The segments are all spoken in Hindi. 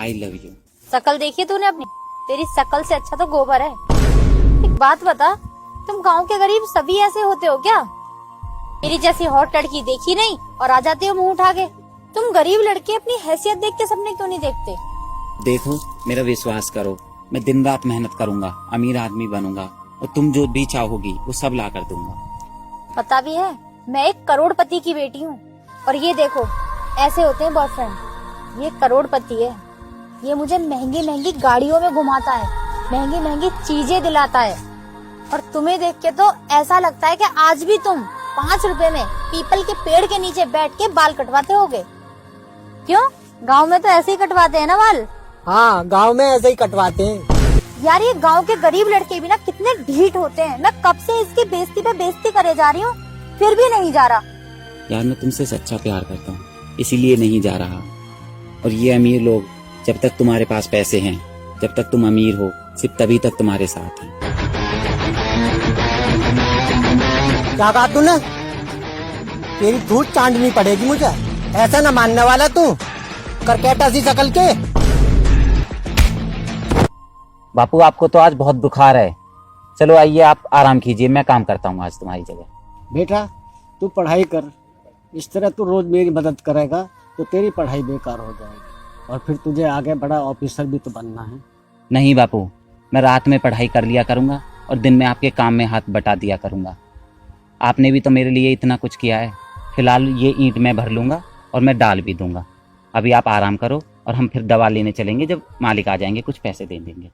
I love you. शकल देखी तूने अपनी? तेरी शकल से अच्छा तो गोबर है। एक बात बता, तुम गांव के गरीब सभी ऐसे होते हो क्या? मेरी जैसी हॉट लड़की देखी नहीं और आ जाते हो मुंह उठा के। तुम गरीब लड़के अपनी हैसियत देख के सपने क्यों नहीं देखते? देखो मेरा विश्वास करो, मैं दिन रात मेहनत करूंगा, अमीर आदमी बनूंगा और तुम जो भी चाहोगी वो सब ला कर दूंगा। पता भी है मैं एक करोड़पति की बेटी हूँ। और ये देखो ऐसे होते हैं बॉयफ्रेंड। ये करोड़पति है, ये मुझे महंगी महंगी गाड़ियों में घुमाता है, महंगी महंगी चीजें दिलाता है। और तुम्हें देख के तो ऐसा लगता है कि आज भी तुम 5 रुपए में पीपल के पेड़ के नीचे बैठ के बाल कटवाते होगे। क्यों? गांव में तो ऐसे ही कटवाते हैं ना बाल? हाँ, गांव में ऐसे ही कटवाते हैं। यार ये गांव के गरीब लड़के भी ना कितने ढीठ होते हैं। मैं कब से इसकी बेइज्जती पे बेइज्जती करे जा रही हूँ, फिर भी नहीं जा रहा। यार मैं तुमसे सच्चा प्यार करता हूँ, इसीलिए नहीं जा रहा। और ये अमीर लोग, जब तक तुम्हारे पास पैसे हैं, जब तक तुम अमीर हो, सिर्फ तभी तक तुम्हारे साथ हैं। क्या कहा तूने? तेरी धूल चांदनी पड़ेगी मुझे। ऐसा न मानने वाला तू, करकेटा सी शकल के। बापू आपको तो आज बहुत बुखार है, चलो आइए आप आराम कीजिए, मैं काम करता हूँ आज तुम्हारी जगह। बेटा तू पढ़ाई कर, इस तरह तू रोज मेरी मदद करेगा तो तेरी पढ़ाई बेकार हो जाएगी और फिर तुझे आगे बड़ा ऑफिसर भी तो बनना है। नहीं बापू, मैं रात में पढ़ाई कर लिया करूंगा और दिन में आपके काम में हाथ बटा दिया करूंगा। आपने भी तो मेरे लिए इतना कुछ किया है। फिलहाल ये ईंट मैं भर लूंगा और मैं डाल भी दूंगा। अभी आप आराम करो और हम फिर दवा लेने चलेंगे, जब मालिक आ जाएंगे कुछ पैसे दे देंगे।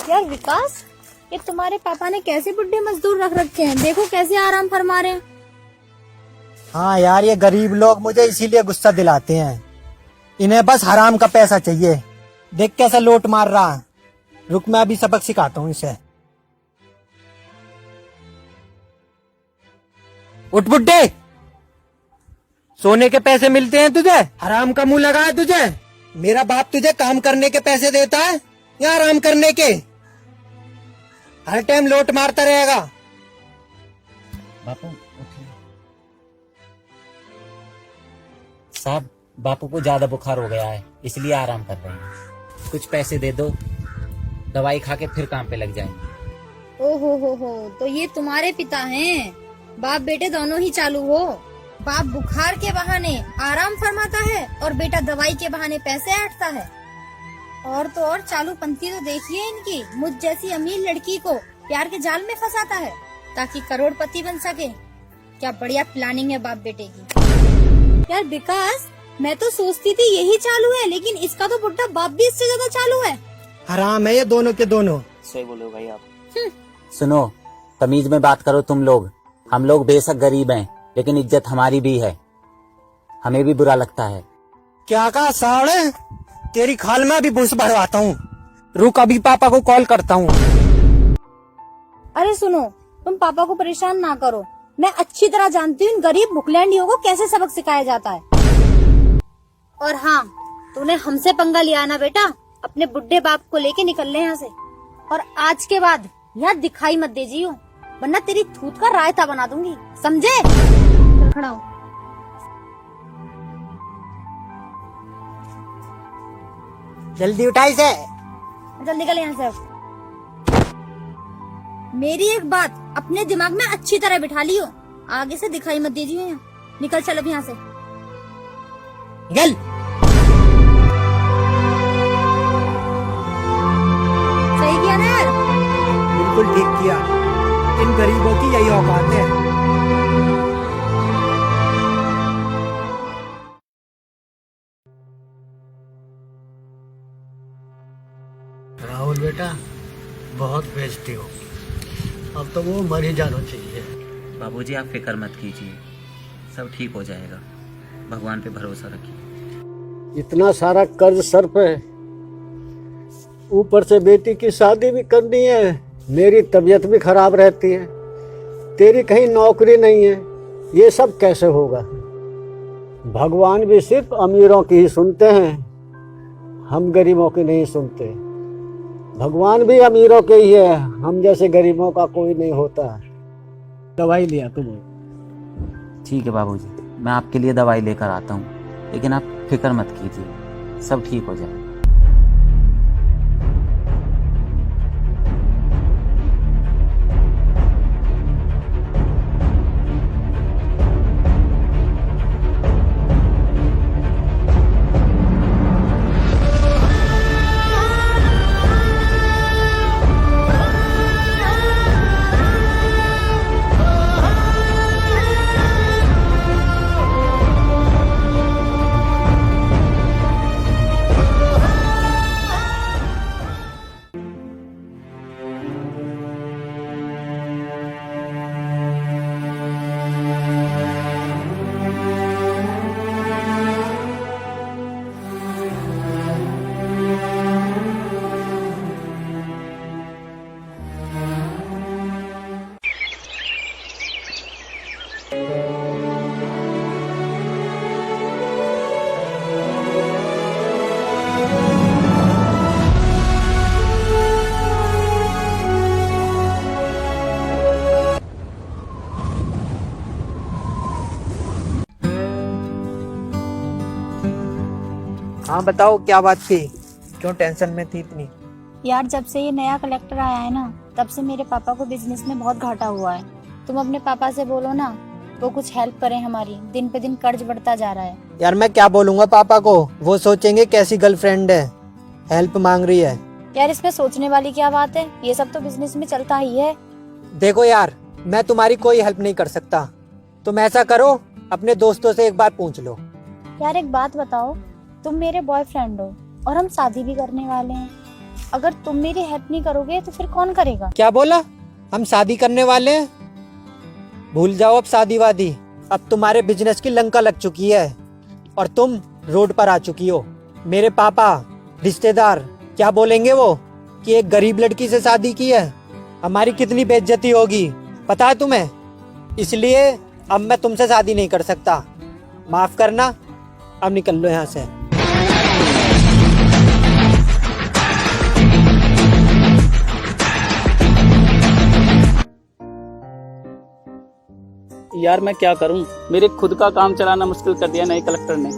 यार विकास, ये तुम्हारे पापा ने कैसे बुढ़े मजदूर रख रखे हैं, देखो कैसे आराम फरमा रहे हैं। हाँ यार, ये गरीब लोग मुझे इसीलिए गुस्सा दिलाते हैं। इन्हें बस हराम का पैसा चाहिए। देख कैसे लोट मार रहा है। रुक, मैं अभी सबक सिखाता हूँ इसे। उठ बुड्ढे, सोने के पैसे मिलते हैं तुझे? हराम का मुंह लगा है तुझे। मेरा बाप तुझे काम करने के पैसे देता है या आराम करने के? हर टाइम लोट मारता रहेगा। बापू साहब, बापू को ज्यादा बुखार हो गया है, इसलिए आराम कर रहे हैं। कुछ पैसे दे दो, दवाई खा के फिर काम पे लग जाएंगे। हो, तो ये तुम्हारे पिता हैं। बाप बेटे दोनों ही चालू हो। बाप बुखार के बहाने आराम फरमाता है और बेटा दवाई के बहाने पैसे ऐंठता है। और तो और चालू पंथी तो देखिए इनकी। मुझ जैसी अमीर लड़की को प्यार के जाल में फंसाता है ताकि करोड़पति बन सके। क्या बढ़िया प्लानिंग है बाप बेटे की। यार विकास, मैं तो सोचती थी यही चालू है, लेकिन इसका तो बुढ़ा बाप भी इससे ज्यादा चालू है। हराम है ये दोनों के दोनों। सही बोलो भाई आप। सुनो, तमीज में बात करो तुम लोग। हम लोग बेशक गरीब हैं, लेकिन इज्जत हमारी भी है, हमें भी बुरा लगता है। क्या कहा साले? तेरी खाल में अभी भूस भरवाता हूँ। रुक, अभी पापा को कॉल करता हूँ। अरे सुनो, तुम पापा को परेशान ना करो। मैं अच्छी तरह जानती हूँ इन गरीब बुकलैंडियों को कैसे सबक सिखाया जाता है। और हाँ, तूने हमसे पंगा लिया ना बेटा, अपने बुढ़े बाप को लेके निकल ले यहाँ से। और आज के बाद यहाँ दिखाई मत दीजिए, वरना तेरी थूत का रायता बना दूंगी, समझे? चल खड़ा हो। जल्दी उठा इसे। चल निकल यहाँ से। मेरी एक बात अपने दिमाग में अच्छी तरह बिठा लियो, आगे से दिखाई मत दीजिए यहाँ। निकल चल अब यहाँ से। निकल। सही किया ना यार? बिल्कुल ठीक किया। इन गरीबों की यही औकात है। राहुल बेटा, बहुत बेइज्जती होगी, अब तो वो मर ही जाना चाहिए। बाबूजी आप फिक्र मत कीजिए, सब ठीक हो जाएगा, भगवान पे भरोसा रखिए। इतना सारा कर्ज सर पे, ऊपर से बेटी की शादी भी करनी है, मेरी तबीयत भी खराब रहती है, तेरी कहीं नौकरी नहीं है, ये सब कैसे होगा? भगवान भी सिर्फ अमीरों की ही सुनते हैं, हम गरीबों की नहीं सुनते। भगवान भी अमीरों के ही है, हम जैसे गरीबों का कोई नहीं होता। दवाई लिया तुम? ठीक है बाबूजी, मैं आपके लिए दवाई लेकर आता हूँ, लेकिन आप फिक्र मत कीजिए, सब ठीक हो जाएगा। बताओ क्या बात थी, क्यों टेंशन में थी इतनी? यार जब से ये नया कलेक्टर आया है ना, तब से मेरे पापा को बिजनेस में बहुत घाटा हुआ है। तुम अपने पापा से बोलो ना, वो कुछ हेल्प करें हमारी, दिन पे दिन कर्ज बढ़ता जा रहा है। यार मैं क्या बोलूंगा पापा को, वो सोचेंगे कैसी गर्लफ्रेंड है, हेल्प मांग रही है। यार इसमें सोचने वाली क्या बात है, ये सब तो बिजनेस में चलता ही है। देखो यार, मैं तुम्हारी कोई हेल्प नहीं कर सकता, तुम ऐसा करो अपने दोस्तों से एक बार पूछ लो। यार एक बात बताओ, तुम मेरे बॉयफ्रेंड हो और हम शादी भी करने वाले हैं। अगर तुम मेरी हेल्प नहीं करोगे तो फिर कौन करेगा? क्या बोला? हम शादी करने वाले हैं? भूल जाओ अब शादी वादी, अब तुम्हारे बिजनेस की लंका लग चुकी है और तुम रोड पर आ चुकी हो। मेरे पापा, रिश्तेदार क्या बोलेंगे वो कि एक गरीब लड़की से शादी की है, हमारी कितनी बेइज्जती होगी पता है तुम्हें? इसलिए अब मैं तुमसे शादी नहीं कर सकता, माफ करना, अब निकल लो यहाँ से। यार मैं क्या करूं, मेरे खुद का काम चलाना मुश्किल कर दिया नए कलेक्टर ने।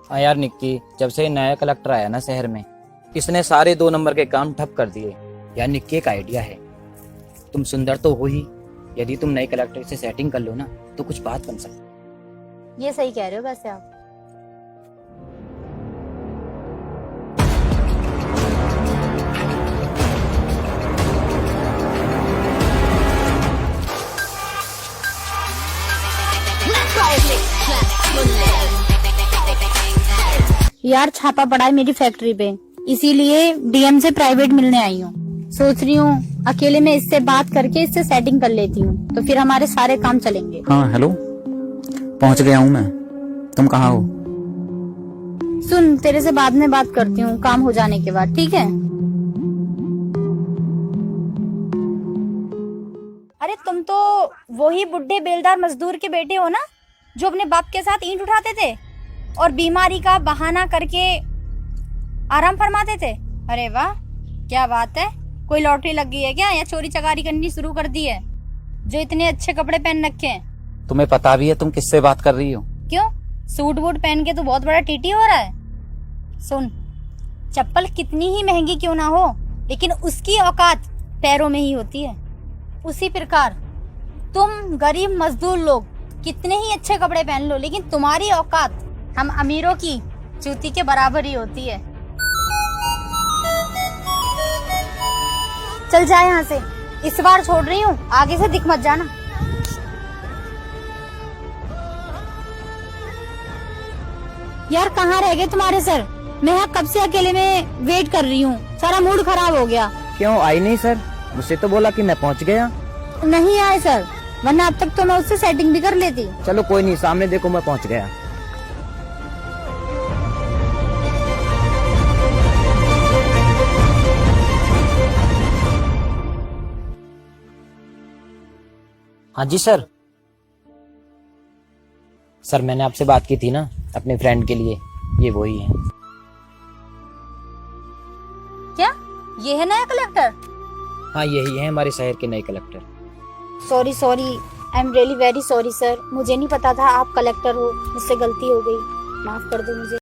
हाँ यार निक्की, जब से नया कलेक्टर आया ना शहर में, इसने सारे 2 नंबर के काम ठप कर दिए। यार निक्की एक आइडिया है, तुम सुंदर तो हो ही, यदि तुम नए कलेक्टर से सेटिंग कर लो ना तो कुछ बात बन सकती। ये सही कह रहे हो वैसे आप। यार छापा पड़ा है मेरी फैक्ट्री पे, इसीलिए डीएम से प्राइवेट मिलने आई हूँ। सोच रही हूँ अकेले में इससे बात करके इससे सेटिंग कर लेती हूँ, तो फिर हमारे सारे काम चलेंगे। हाँ हेलो, पहुंच गया हूँ मैं, तुम कहाँ हो? सुन, तेरे से बाद में बात करती हूँ काम हो जाने के बाद, ठीक है? अरे तुम तो वही बुढ़े बेलदार मजदूर के बेटे हो ना, जो अपने बाप के साथ ईंट उठाते थे और बीमारी का बहाना करके आराम फरमाते थे। अरे वाह, क्या बात है, कोई लॉटरी लग गई है क्या, या चोरी चकारी करनी शुरू कर दी है, जो इतने अच्छे कपड़े पहन रखे हैं? तुम्हें पता भी है तुम किससे बात कर रही हो? क्यों, सूट वूट पहन के तो बहुत बड़ा टीटी हो रहा है। सुन, चप्पल कितनी ही महंगी क्यों ना हो, लेकिन उसकी औकात पैरों में ही होती है। उसी प्रकार तुम गरीब मजदूर लोग कितने ही अच्छे कपड़े पहन लो, लेकिन तुम्हारी औकात हम अमीरों की जूती के बराबर ही होती है। चल जा यहाँ से, इस बार छोड़ रही हूँ, आगे से दिख मत जाना। यार कहाँ रह गए तुम्हारे सर? मैं यहाँ कब से अकेले में वेट कर रही हूँ, सारा मूड खराब हो गया। क्यों आई नहीं सर? मुझसे तो बोला कि मैं पहुंच गया। नहीं आए सर, वरना अब तक तो मैं उससे सेटिंग भी कर लेती। चलो कोई नहीं, सामने देखो मैं पहुंच गया। हाँ जी सर। सर मैंने आपसे बात की थी ना अपने फ्रेंड के लिए, ये वही है। क्या ये है नया कलेक्टर? हाँ यही है हमारे शहर के नए collector. Sorry sorry, I am really very sorry sir, मुझे नहीं पता था आप कलेक्टर हो, मुझसे गलती हो गई, माफ कर दो मुझे।